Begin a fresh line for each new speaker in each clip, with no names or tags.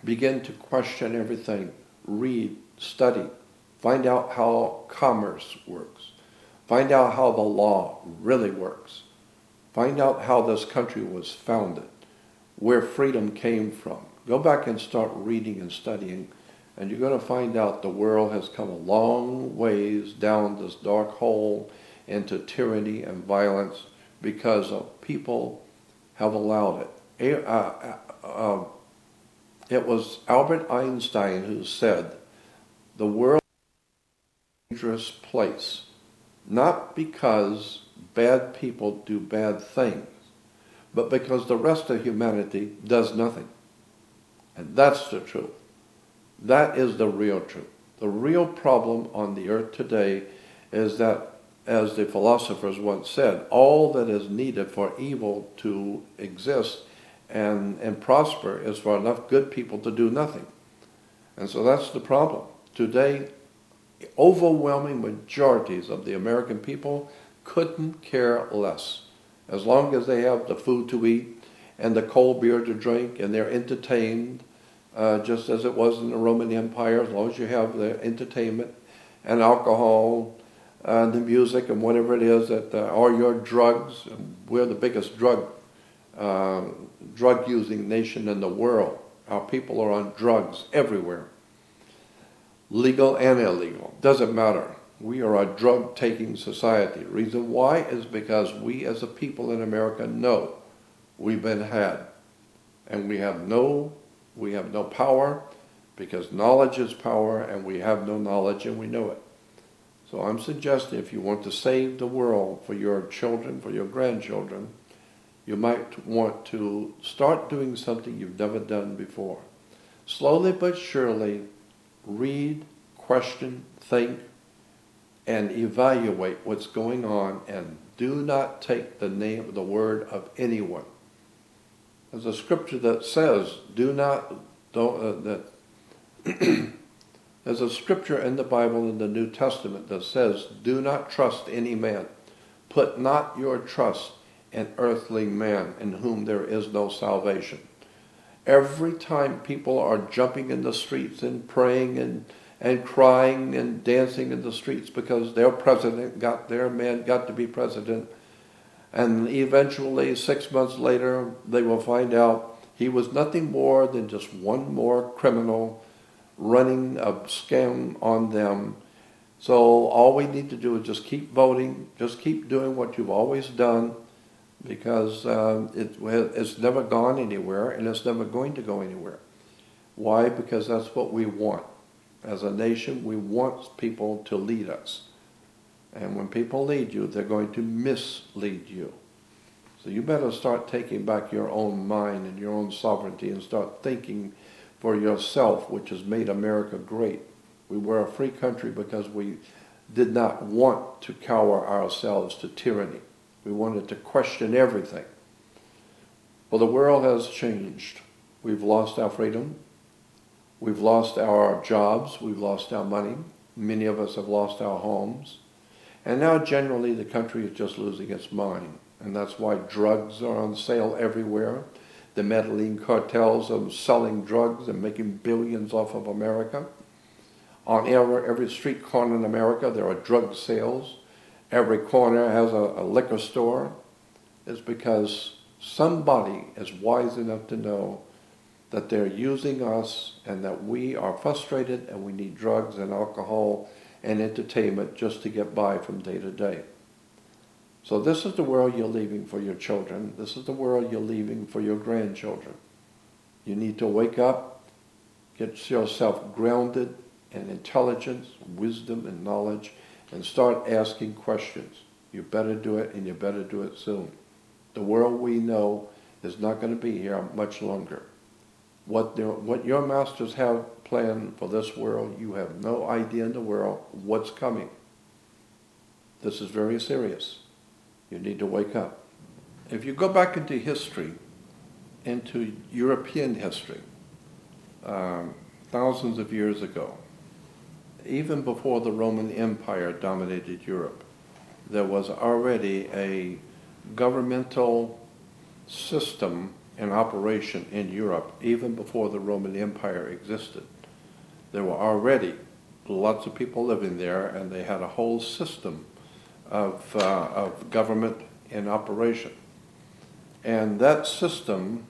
Begin to question everything. Read, study, find out how commerce works. Find out how the law really works. Find out how this country was founded, where freedom came from. Go back and start reading and studying, and you're going to find out the world has come a long ways down this dark hole into tyranny and violence because of people have allowed it. It was Albert Einstein who said, the world is a dangerous place, not because bad people do bad things, but because the rest of humanity does nothing. And that's the truth. That is the real truth. The real problem on the earth today is that, as the philosophers once said, all that is needed for evil to exist and prosper is for enough good people to do nothing. And so that's the problem. Today, overwhelming majorities of the American people couldn't care less. As long as they have the food to eat and the cold beer to drink and they're entertained, just as it was in the Roman Empire, as long as you have the entertainment and alcohol and the music and whatever it is that are your drugs. We're the biggest drug-using nation in the world. Our people are on drugs everywhere. Legal and illegal, doesn't matter. We are a drug-taking society. The reason why is because we as a people in America know we've been had. And we have no power, because knowledge is power, and we have no knowledge and we know it. So I'm suggesting, if you want to save the world for your children, for your grandchildren, you might want to start doing something you've never done before. Slowly but surely, read, question, think, and evaluate what's going on, and do not take the word of anyone. There's a scripture that says, there's a scripture in the Bible in the New Testament that says, do not trust any man. Put not your trust in earthly man, in whom there is no salvation. Every time people are jumping in the streets and praying and crying and dancing in the streets because their man got to be president, and eventually 6 months later they will find out he was nothing more than just one more criminal running a scam on them. So all we need to do is just keep voting, just keep doing what you've always done, because it's never gone anywhere, and it's never going to go anywhere. Why? Because that's what we want. As a nation, we want people to lead us. And when people lead you, they're going to mislead you. So you better start taking back your own mind and your own sovereignty and start thinking for yourself, which has made America great. We were a free country because we did not want to cower ourselves to tyranny. We wanted to question everything. Well, the world has changed. We've lost our freedom. We've lost our jobs. We've lost our money. Many of us have lost our homes. And now generally the country is just losing its mind. And that's why drugs are on sale everywhere. The Medellin cartels are selling drugs and making billions off of America. On every street corner in America there are drug sales. Every corner has a liquor store. It's because somebody is wise enough to know that they're using us and that we are frustrated and we need drugs and alcohol and entertainment just to get by from day to day. So this is the world you're leaving for your children. This is the world you're leaving for your grandchildren. You need to wake up, get yourself grounded in intelligence, wisdom, and knowledge, and start asking questions. You better do it, and you better do it soon. The world we know is not going to be here much longer. What your masters have planned for this world, you have no idea in the world what's coming. This is very serious. You need to wake up. If you go back into history, into European history, thousands of years ago, even before the Roman Empire dominated Europe, there was already a governmental system in operation in Europe even before the Roman Empire existed. There were already lots of people living there, and they had a whole system of government in operation. And that system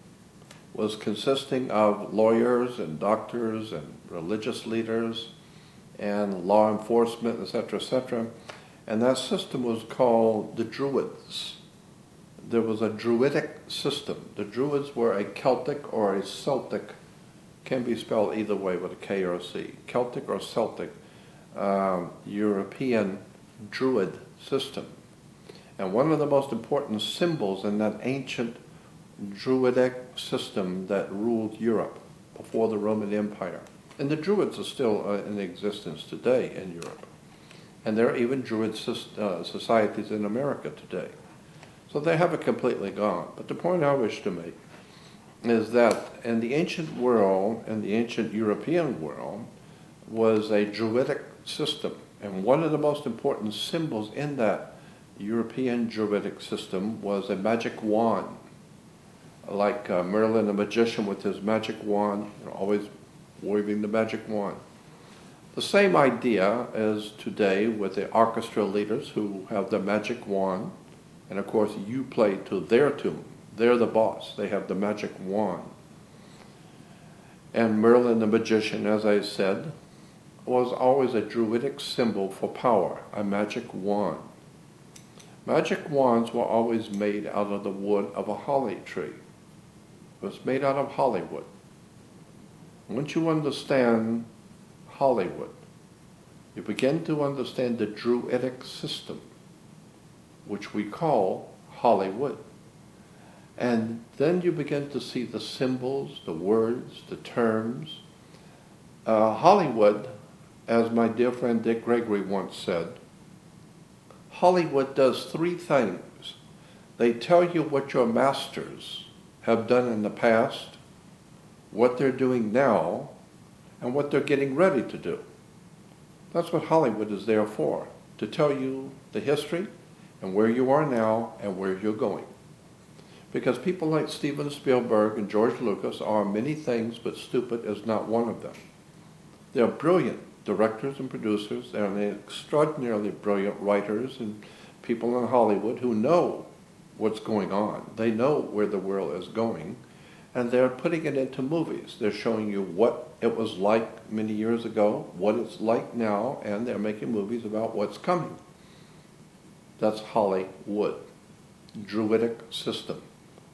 was consisting of lawyers and doctors and religious leaders and law enforcement, etc., etc. And that system was called the Druids. There was a Druidic system. The Druids were a Celtic or a Celtic, can be spelled either way with a K or a C, Celtic or Celtic, European Druid system. And one of the most important symbols in that ancient Druidic system that ruled Europe before the Roman Empire. And the Druids are still in existence today in Europe. And there are even Druid societies in America today. So they haven't completely gone. But the point I wish to make is that in the ancient world, in the ancient European world, was a Druidic system. And one of the most important symbols in that European Druidic system was a magic wand. Like Merlin the magician with his magic wand, always waving the magic wand. The same idea as today with the orchestra leaders who have the magic wand, and of course you play to their tune. They're the boss. They have the magic wand. And Merlin the magician, as I said, was always a Druidic symbol for power, a magic wand. Magic wands were always made out of the wood of a holly tree. It was made out of Hollywood. Once you understand Hollywood, you begin to understand the Druidic system, which we call Hollywood. And then you begin to see the symbols, the words, the terms. Hollywood, as my dear friend Dick Gregory once said, Hollywood does three things. They tell you what your masters have done in the past, what they're doing now, and what they're getting ready to do. That's what Hollywood is there for, to tell you the history and where you are now and where you're going. Because people like Steven Spielberg and George Lucas are many things, but stupid is not one of them. They're brilliant directors and producers. They're extraordinarily brilliant writers and people in Hollywood who know what's going on. They know where the world is going, and they're putting it into movies. They're showing you what it was like many years ago, what it's like now, and they're making movies about what's coming. That's Hollywood, Druidic system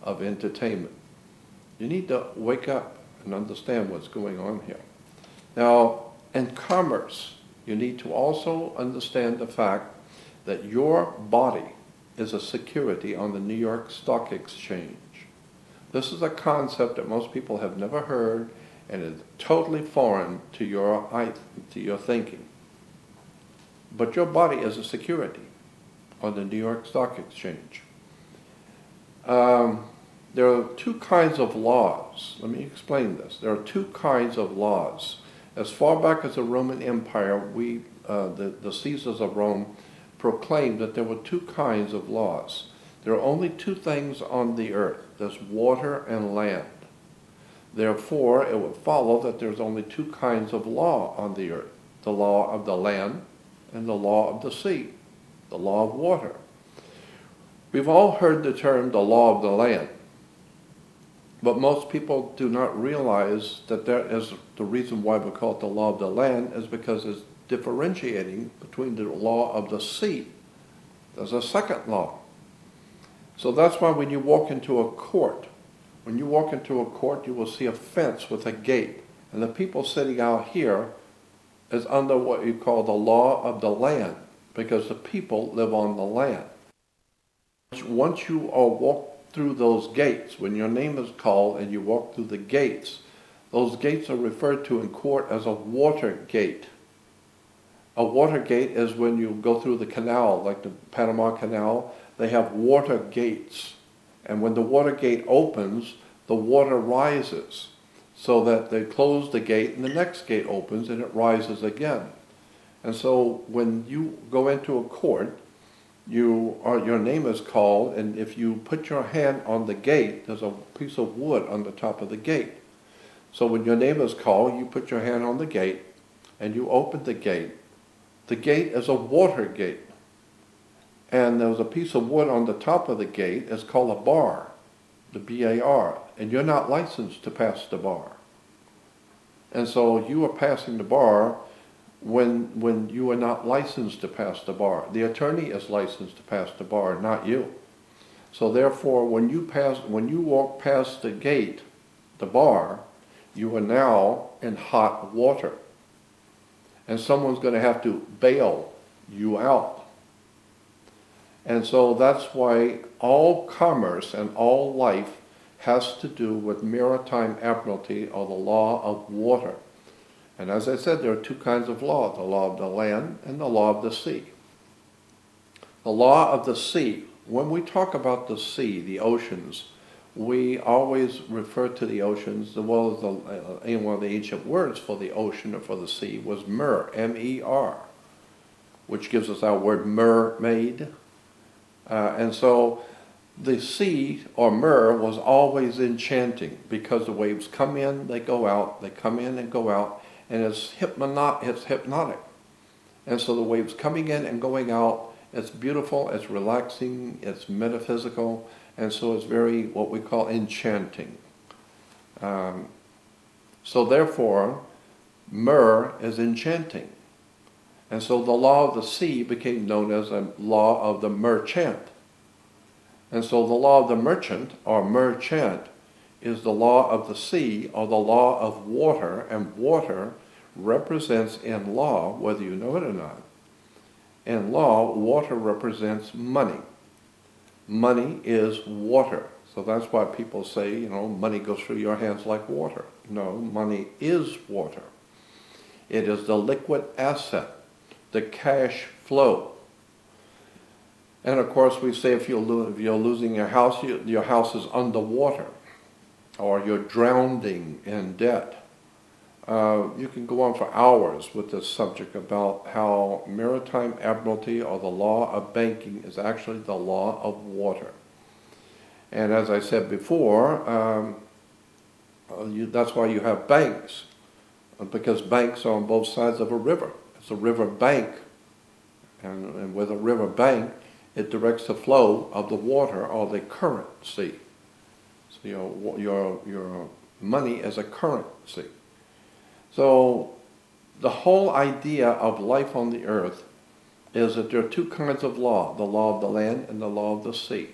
of entertainment. You need to wake up and understand what's going on here. Now, in commerce, you need to also understand the fact that your body is a security on the New York Stock Exchange. This is a concept that most people have never heard and is totally foreign to your thinking. But your body is a security on the New York Stock Exchange. There are two kinds of laws. Let me explain this. There are two kinds of laws. As far back as the Roman Empire, the Caesars of Rome proclaimed that there were two kinds of laws. There are only two things on the earth. There's water and land. Therefore, it would follow that there's only two kinds of law on the earth. The law of the land and the law of the sea, the law of water. We've all heard the term the law of the land. But most people do not realize that the reason why we call it the law of the land is because it's differentiating between the law of the sea. There's a second law. So that's why when you walk into a court, you will see a fence with a gate. And the people sitting out here is under what you call the law of the land, because the people live on the land. Once you are walked through those gates, when your name is called and you walk through the gates, those gates are referred to in court as a water gate. A water gate is when you go through the canal, like the Panama Canal. They have water gates. And when the water gate opens, the water rises, so that they close the gate and the next gate opens and it rises again. And so when you go into a court, your name is called, and if you put your hand on the gate, there's a piece of wood on the top of the gate. So when your name is called, you put your hand on the gate, and you open the gate. The gate is a water gate. And there's a piece of wood on the top of the gate. It's called a bar, the B-A-R. And you're not licensed to pass the bar. And so you are passing the bar when you are not licensed to pass the bar. The attorney is licensed to pass the bar, not you. So therefore, when you walk past the gate, the bar, you are now in hot water. And someone's going to have to bail you out. And so that's why all commerce and all life has to do with maritime admiralty, or the law of water. And as I said, there are two kinds of law: the law of the land and the law of the sea. The law of the sea, when we talk about the sea, the oceans, we always refer to the oceans, well as one of the ancient words for the ocean or for the sea was mer, M-E-R, which gives us our word mermaid. And so the sea, or mer, was always enchanting, because the waves come in, they go out, they come in and go out, and it's hypnotic. And so the waves coming in and going out, it's beautiful, it's relaxing, it's metaphysical, and so it's very, what we call, enchanting. So therefore, mer is enchanting. And so the law of the sea became known as a law of the merchant. And so the law of the merchant, or merchant, is the law of the sea, or the law of water, and water represents in law, whether you know it or not, in law, water represents money. Money is water. So that's why people say, money goes through your hands like water. No, money is water. It is the liquid asset, the cash flow. And of course we say if you're losing your house is underwater, or you're drowning in debt. You can go on for hours with this subject about how maritime admiralty, or the law of banking, is actually the law of water. And as I said before, that's why you have banks, because banks are on both sides of a river. It's a river bank, and with a river bank, it directs the flow of the water, or the currency. So your money is a currency. So the whole idea of life on the earth is that there are two kinds of law: the law of the land and the law of the sea.